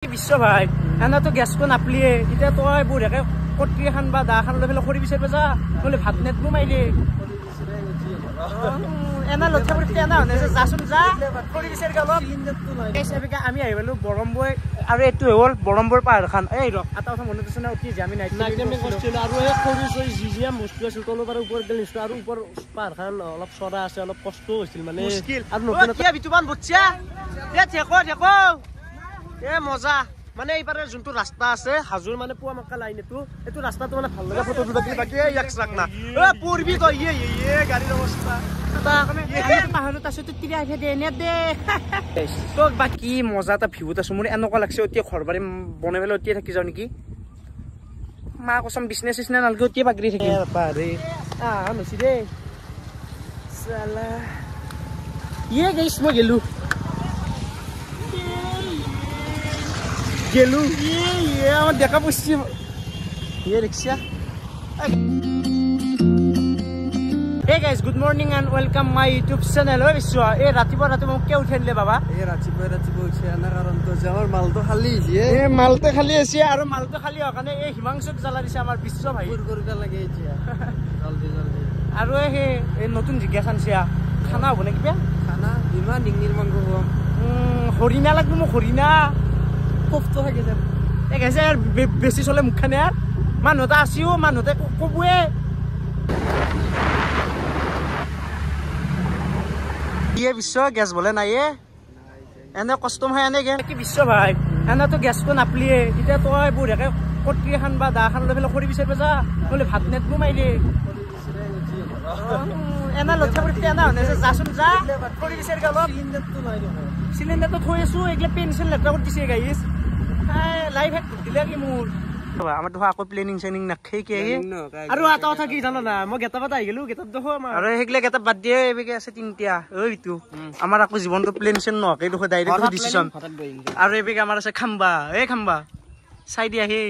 বিশ্ব ভাই এনাতো গেছটো নাপলিয়ে এতিয়া তই বঢ়িয়াকে কট্ৰি খান বা দা খান লৈ পেলাই খৰি বিচাৰিব যা নহ'লে ভাত নেটবো মাৰিলে এনা লঠা কৰি এনা হনে যাচোন যা খৰি বিচাৰি অলপ এবিকা আমি আহি পালো বৰম্বৈ আৰু এইটো হ'ল বৰম্বৈৰ পাহাৰখন এই ৰক এটা কথা মনত আছে না উঠি যে আমি নাইট কৰিছিল আৰু এই খৰি চৰি যি বস্তু আছিল তলৰ পৰা ওপৰত গেল নিশ্চয় আৰু ওপৰ পাহাৰখন অলপ চৰা আছে অলপ কষ্ট হৈছিল মানে আৰু নতুন কি বিতুবান বুটছা এ ঠেকো ঠেকো এ মজা মানে এইবাৰে যোনটো ৰাস্তা আছে হাজুৰ মানে পুৱা মক্কা লাইন এইটো ৰাস্তাটো মানে ভাল লাগে ফটো তুলিব বাকি এক চাক না এ পূৰ্বী কই এ গাড়ীৰ অৱস্থা তা মানে পাহাৰত আছে তো তিৰি আহে দে নে দে তো বাকি মজা এটা ভিউত আছে মোৰ এনেকুৱা লাগছে অতি ঘৰবাৰী বনাই পেলাই অতি থাকি যাও নেকি মা কসম বিজনেছ ইছনা নালগে অতি বাগৰি থাকি পারে নছি দে সালা গাইছ মই গেলো আমার দেখা পড়ছি রিক্সা Hey guys, good morning and welcome my YouTube channel. Oi biswa, ratiba মোক কে উঠাইলে বাবা? ratiba উঠে আনা কারণ তো যে আমার মালটো খালি আছে। মালটো খালি আছে আৰু মালটো খালি হোৱা কাৰণে হিমাংশুক জ্বালা দিছে আমাৰ বিশ্ব ভাই। পুৰ কৰিবা লাগে এতিয়া। জলদি আৰু নতুন জিজ্ঞাসা আছে খানা হ'ব নে কিবা? খানা ইমান ডিঙিৰ মাংস হ'ব। হৰিণা লাগব মোক হৰিণা। কফটো থাকে যে গাইছে বেছি চলে মুখখানে মানুহ এটা আছিও মানুহতে কবুৱে বিশ্ব গেছ বলে নাই এনে কষ্ট হয় এনে কি বিশ্ব ভাই এনেতো গেছটো নাপলিয়ে এতিয়া তই বঢ়িয়াকে কট্ৰি খান বা দা খান লৈ পেলাই খৰি বিচাৰিব যা নহ'লে ভাত নেটবো মাৰিলে এনা লঠা কৰি এনা হনে যাচোন যা খৰি বিচাৰি অলপ চিলিণ্ডাৰটো থৈ আছো এইগিলা পেঞ্চিল লেতেৰা কৰি দিছে গাইছ লাইভ হেক দিলে কি মোৰ আমাৰ তো আকৌ প্লেনিং চেনিং নাখাই কি আৰু এটা কথা কি জানা না মই গেটা বাদ আহি গেলো গেটাত দেখো আৰু সেইগিলা গেটা বাদ দিয়ে এবিকে আছে তিনটা ওইটো আমাৰ আকৌ জীৱনটো প্লেন চেন নহাকে দেখো ডাইৰেক্ট ডিসিশন আৰু এবিকে আমাৰ আছে খাম্বা খাম্বা চাই দিয়া হে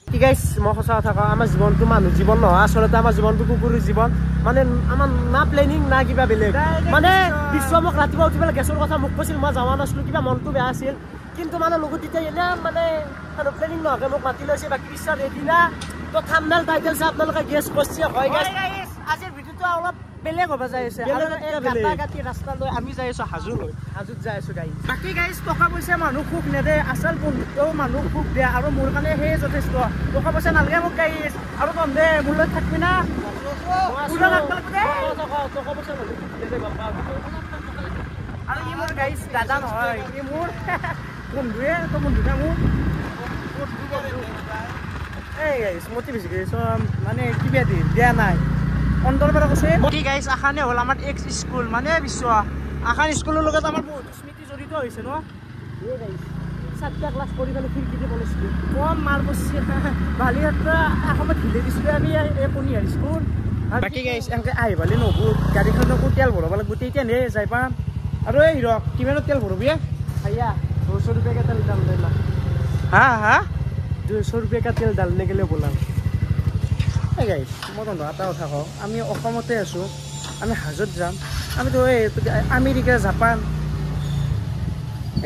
কি গাইছ মই সঁচা কথা কওঁ আমাৰ জীৱনটো মানুহ জীৱন নহয় আচলতে আমাৰ জীৱনটো কুকুৰৰ জীৱন মানে আমাৰ না প্লেনিং না কিবা বেলেগ মানে বিশ্ব মোক ৰাতিপুৱা উঠি পেলাই গেছৰ কথা মোক কৈছিল মই যাৱা নাছিলো কিবা মনটো বেয়া আছিল কিন্তু মানে লগত এতিয়া এনে মানে প্লেনিং নহাকে মোক মাতি লৈছে বাকী বিশ্বাস ৰেডি না তো থাম্বনেল টাইটেল চাই আপোনালোকে গেছ কৰিছে হয় গাইছ আজিৰ ভিডিঅ'টো অলপ বেলেগ হ'ব যাই আছে আৰু গাটি ৰাস্তা লৈ আমি যাই আছো হাজুত যাই আছো গাইছ বাকী গাইছ টকা পইচা মানুহ খুব নেদে আচল বন্ধুত্বও মানুহ খুব দিয়ে আৰু মোৰ কাৰণে সেই যথেষ্ট টকা পইচা নালাগে মোক গাইছ আৰু বন্ধে মোৰ লগত থাকবি না আৰু ই মোৰ গাইছ দাদা নহয় ই মোৰ বন্ধুৱে তো বন্ধু থাকো গাইছ মতি বেছি গাইছ মানে কিবা দিয়া নাই অন্তৰৰ পৰা কৈছে কি গাইছ আখানে হ'ল আমাৰ এক্স স্কুল মানে বিশ্ব আখান স্কুলৰ লগত আমাৰ বহুত স্মৃতি জড়িত হৈছে ন গাইছ 7টা ক্লাছ কৰি পেলাই খিৰিকীতে পলাইছিলোঁ কম মাৰ বসছে বালিহাটৰ এসময়ত ঢিলে দিছিলোঁ আমি পনীয়াৰ স্কুল বাকী গাইছ এনেকৈ আহি পালি নহ'ব গাড়ীখনকো তেল ভৰাব লাগিব তেতিয়াহে যাই পাম আৰু এই হিৰক কিমানত তেল ভৰাবি भैया 200 रुपये का तेल डाल देना हाँ 200 रुपये का तेल डालने के लिए बोला गाइस मैं तो आता कथा कौ आम आसो आम हाजत जाम आम तो आमेरिका जापान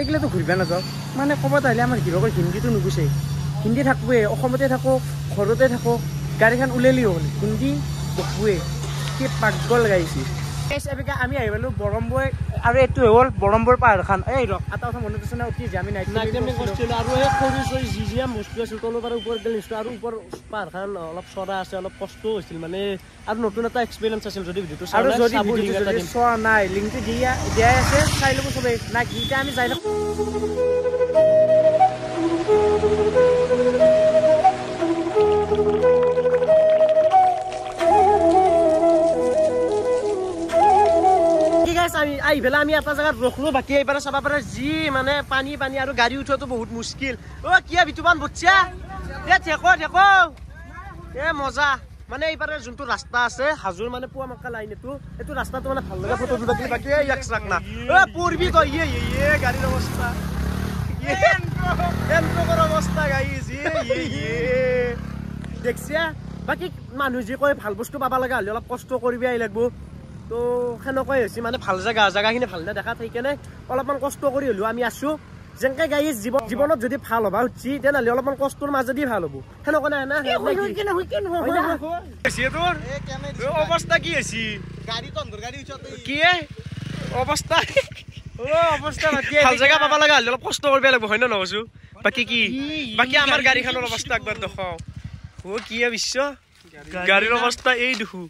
एगला तो घूरब नाजाओ माने कबात आए आम हिरक हिंदी तो नुगुसे हिंदी थकोए थको घरते थको गाड़ीखान उलियाली हल हिंदी बकुए कि पागल गाइছে এবিকা আমি আহি পালো বৰম্বৈ আৰু এইটো হ'ল বৰম্বৈৰ পাহাৰখন এই ৰক এটা কথা মনত আছে না উঠি যে আমি নাইট কৰিছিল আৰু এই খৰি চৰি যি বস্তু আছিল তলৰ পৰা ওপৰত গেল নিশ্চয় আৰু ওপৰ পাহাৰখন অলপ চৰা আছে অলপ কষ্ট হৈছিল মানে আৰু নতুন এটা এক্সপিৰিয়েঞ্চ আছিল যদি ভিডিঅ'টো চোৱা নাই লিংকটো দিয়াই আছে চাই ল'ব চবেই নাই গীতা আমি যাই নাপাওঁ আহি পেলাই আমি এটা জায়গাত ৰখলো বাকী এইবাৰ চাব পাৰে যি মানে পানী আৰু গাড়ী উঠোৱাটো বহুত মুস্কিল কিয়া বিতুবান বুটছা ঠেকো মজা মানে এইবাৰে যোনটো ৰাস্তা আছে হাজুৰ মানে পুৱা মক্কা লাইন এইটো ৰাস্তাটো মানে ভাল লাগে ফটো তুলিব বাকী এক চাক না পূৰ্বী কই গাড়ীৰ অৱস্থা অৱস্থা গাইছ দেখছিয়া বাকী মানুহ যি কয় ভাল বস্তু পাব লগা হ'লে অলপ কষ্ট কৰিবি আহি লাগব তো সেনেকুৱাই হৈছে মানে ভাল জায়গাখিনি ভাল না দেখা থাকি কেনে অলপমান কষ্ট কৰি হ'লেও আমি আছো যেনকে গাইজ জীৱনত যদি ভাল হবা উঠছি তেনেহ'লে অলপমান কষ্টৰ মাজেদি ভাল হ'ব সেনেকুৱা নাই না অৱস্থা কি হৈছে কি অৱস্থা অৱস্থা ভাল জেগা পাব লগা হ'লে অলপ কষ্ট কৰিব লাগিব হয় ন নহৈছো বাকী আমাৰ গাড়ীখনৰ অৱস্থা একবাৰ দেখাও কি বিশ্ব গাড়ীৰ অৱস্থা এই দেখো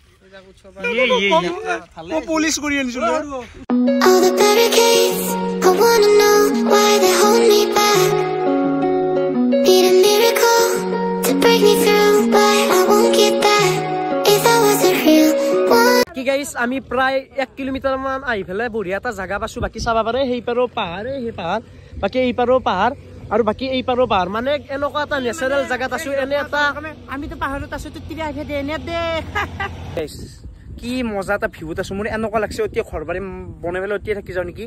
পুলিচ কৰি আনিছো কি গাইছ আমি প্ৰায় 1 কিলোমিটাৰ মান আহি পেলাই বঢ়িয়া এটা জাগা পাইছো বাকী চাবা পাৰে সেই পাৰো পাহাৰ সেই পাহাৰ বাকী এই পাৰো পাহাৰ আৰু বাকী এই পাৰো পাহাৰ মানে এনেকুৱা এটা নেচাৰেল জাগাত আছো এনে এটা আমিতো পাহাৰত আছো তিৰা আহে দে এনে দে কি মজা এটা ভিউত আছো মোৰ এনেকুৱা লাগছে এতিয়া ঘৰ বাৰী বনাই পেলাই এতিয়া থাকি যাওঁ নেকি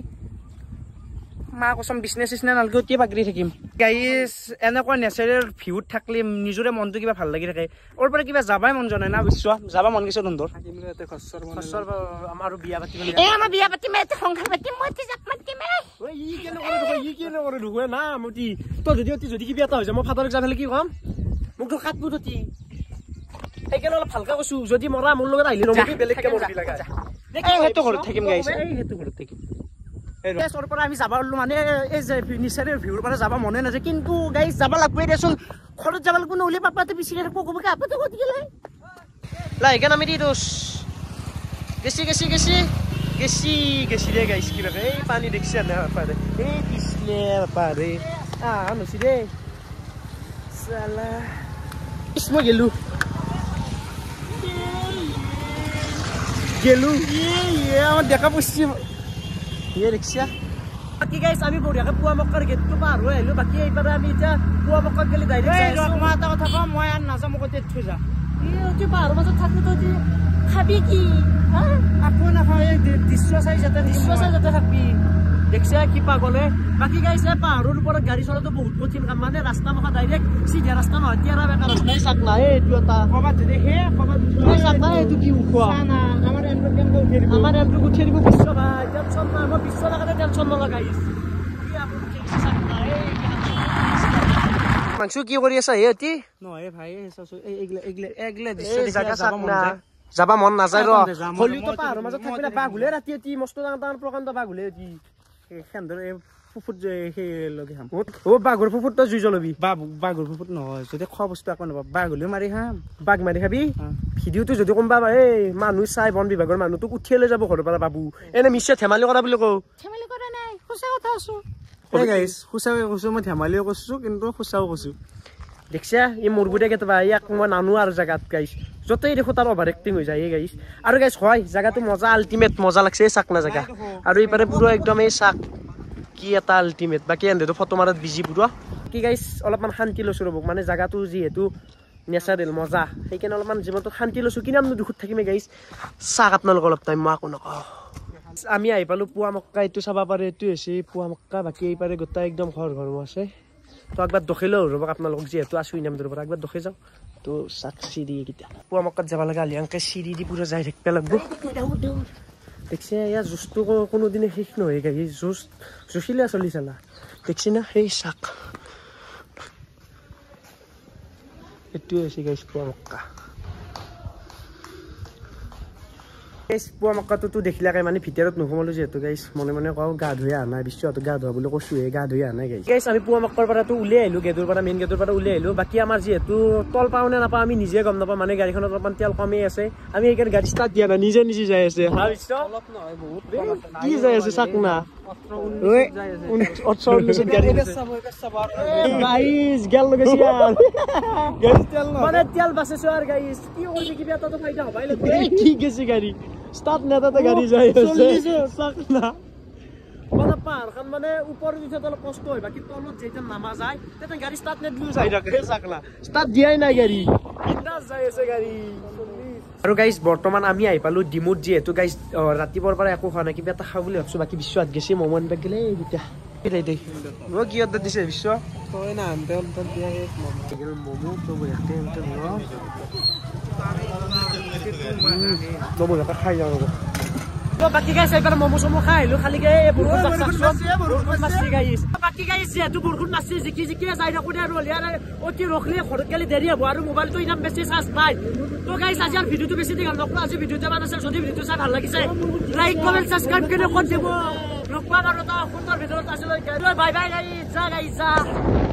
মা কচম বিজনেছ নালগে এতিয়া বাগৰি থাকিম গাইছ এনেকুৱা নেচাৰেল ভিউত থাকলে নিজৰে মনটো কিবা ভাল লাগি থাকে ওৰ পৰা কিবা যাবাই মন যোৱা নাই না বিশ্ব যাবা মন গৈছে তন্দৰ আমাৰো বিয়া পাতিম আমাৰ বিয়া পাতিম সংসাৰ পাতিম মই যাক মাতিম না মতি তই যদি কিবা এটা হৈ যায় মই ফাদাৰক যাই পেলাই কি কম মোকতো কাটবো ততি সেইকাৰণে অলপ ভালকে কৈছো যদি মৰা মোৰ লগত আহিলে নমকি বেলেগকে মৰবি লাগা সেইটো ঘৰত থাকিম গাইছ সেইটো ঘৰত থাকিম ওৰ পৰা আমি যাবা ওলো মানে এই যে নেচাৰেল ভিউৰ পৰা যাবা মনে নাযায় কিন্তু গাইছ যাবা লাগবই দেচোন ঘৰত যাবা লাগব নহ'লে পাপাতে বিচাৰি থাকব ক'ব কি আপাতে ক'ত গেলে লাইকে নামি দি দোষ গেছি দে গাইছ কি লাগে এই পানী দেখছি না পাৰে এই পিছলে পাৰে নছি দে সালা মই গেলো আমাৰ দেখা পড়ছি ৰিক্সা বাকি গাইছ আমি বঢ়িয়াকে পুৱা মক্কাৰ গেটটো পাৰ হৈ আহিলো বাকি এইবাৰে আমি এতিয়া পুৱা মক্কাত গেলি ডাইৰেক্ট মই এটা কথা কম মই আৰ নাযাম মোক এতিয়া থৈ যা তুই পাহাৰৰ মাজত থাকবি তই খাবি কি আকৌ নাখায় দৃশ্য চাই যাতে থাকবি দেখছে কি পাগলে বাকি গাইছে পাহাৰৰ ওপৰত গাড়ী চলাটো বহুত কঠিন কাম মানে ৰাস্তা মখা ডাইৰেক্ট চিধা ৰাস্তা নহয় তিয়াৰা বেকা ৰাস্তাই চাক না এইটো এটা কবাত যদি হে কবাত চাক না এইটো কি উঠোৱা আমাৰ এমটো উঠিয়ে দিব বিশ্ব ভাই টেনচন নাই মই বিশ্ব লগাতে টেনচন নলগাইছ মাংস কি কৰি আছা হে অতি নহয় ভাই এইগিলা যাবা মন নাযায় হলিউটো পাহাৰৰ মাজত থাকবি না বাঘুলে ৰাতি অতি মস্ত ডাঙৰ প্ৰকাণ্ড বাঘুলে অতি সেন্দৰ ফুফুট সেই লগে খাম বাঘৰ ফুফুট তই জুই জ্বলাবি বাঘৰ ফুফুট নহয় যদি খোৱা বস্তু আকৌ নাপাব বাঘ হলেও মাৰি খাম বাঘ মাৰি খাবি ভিডিঅ'টো যদি কোনোবা এই মানুহ চাই বন বিভাগৰ মানুহ তোক উঠিয়ে লৈ যাব ঘৰৰ পৰা বাবু এনে মিছা ধেমালি কৰা বুলি কওঁ ধেমালি কৰা নাই সঁচা কথা আছো গাইছ সঁচাকে কৈছো মই ধেমালিও কৈছো কিন্তু সঁচাও কৈছো দেখছা এই মুৰগুৰিয়া কেতিয়াবা ইয়াক মই নানো আৰু জেগাত গাইছ য'তেই দেখো তাৰ অভাৰ এক্টিং হৈ যায় গাইছ আৰু গাইছ হয় জেগাটো মজা আল্টিমেট মজা লাগছে এই চাকনা জেগা আৰু এইপাৰে পুৰা একদম এই চাক কি এটা আল্টিমেট বাকী এন্দেটো ফটো মাৰাত বিজি পুৰা কি গাইছ অলপমান শান্তি লৈছো ৰ'ব মানে জেগাটো যিহেতু নেচাৰেল মজা সেইকাৰণে অলপমান জীৱনটো শান্তি লৈছো কিমান দুখত থাকিমে গাইছ চাক আপোনালোক অলপ টাইম মই আকৌ নকওঁ আমি আহি পালো পুৱা মক্কা এইটো চাব পাৰে এইটো হৈছে পুৱা মক্কা বাকী এইপাৰে গোটেই একদম ঘৰ আছে তো একবাৰ দখিলেও ৰ'ব আপোনালোকক যিহেতু আছো ইনামটোৰ পৰা একবাৰ দখি যাওঁ তো চাক চিৰি কেইটা পুৱা মক্কাত যাব লাগে আলিয়াংকে চিৰি দি পুৰা যাই থাকিব লাগব দেখছে ইয়াৰ জুচটো কোনোদিনে শেষ নহয় গাই জুচিলে চলি চালা দেখছি না সেই চাক এইটোৱে হৈছে গাইছ পুৱা মক্কা পুৱা মক্কাটো দেখিলাকে মানে ভিতৰত নোসোমালো যিহেতু গাইছ মনে মনে কওঁ গা ধুই অহা নাই বিশ্বতো গা ধোৱা বুলি কৈছোহে গা ধুই অহা নাই গাইছ আমি পুৱা মক্কাৰ পৰাতো উলিয়াই আহিলো গেটৰ পৰা মেইন গেটৰ পৰা উলিয়াই আহিলো বাকী আমাৰ যিহেতু তল পাওঁ নে নাপাওঁ আমি নিজে গম নাপাওঁ মানে গাড়ীখনত অলপমান তেল কমেই আছে আমি সেইকাৰণে গাড়ী ষ্টাৰ্ট দিয়া নাই নিজে যাই আছে কি যাই আছে চাক না মানে তেল বাচিছো আৰু গাইছ কি কৰিছে কিবা এটা ফাইদা হবাই লাগবে ঠিক আছে গাড়ী ষ্টাৰ্ট নেতাতে গাড়ী যাই আছে চাক না মানে পাহাৰখন মানে ওপৰত উঠি অলপ কষ্ট হয় বাকী তলত যেতিয়া নামা যায় তেতিয়া গাড়ী ষ্টাৰ্ট নেদিলেও যাই থাকে চাক না ষ্টাৰ্ট দিয়াই নাই গাড়ী বিন্দাছ যাই আছে গাড়ী আৰু গাইছ বৰ্তমান আমি আহি পালো ডিমুত যিহেতু গাইছ ৰাতিপুৱাৰ পৰা একো খোৱা নাই কিবা এটা খাওঁ বুলি ভাবছো বাকী বিশ্ব হাত গেছি ম'ম' আনিব গেলে এইকেইটা কি অৰ্ডাৰ দিছে বিশ্ব ম'ম' খাই যাওঁ তো বাকি গাইছ এইবাৰ মমো চমো খাই আহিলো খালিকে বৰষুণ মাছি গাইছ বাকি গাইছ যিহেতু বৰষুণ মাছি জিকি যাই থাকো দে আৰু অতি ৰখলে ঘৰত গেলি দেৰি হ'ব আৰু মোবাইলটো ইমান বেছি চাৰ্জ নাই তো গাইছ আজি আৰু ভিডিঅ'টো বেছি দীঘল নকৰো আজি ভিডিঅ'টো বনাইছে যদি ভিডিঅ'টো চাই ভাল লাগিছে লাইক কমেণ্ট ছাবস্ক্ৰাইব কৰি দিব লগ পাম আৰু এটা সুন্দৰ ভিডিঅ'ত আছিলো বাই বাই গাইছ যা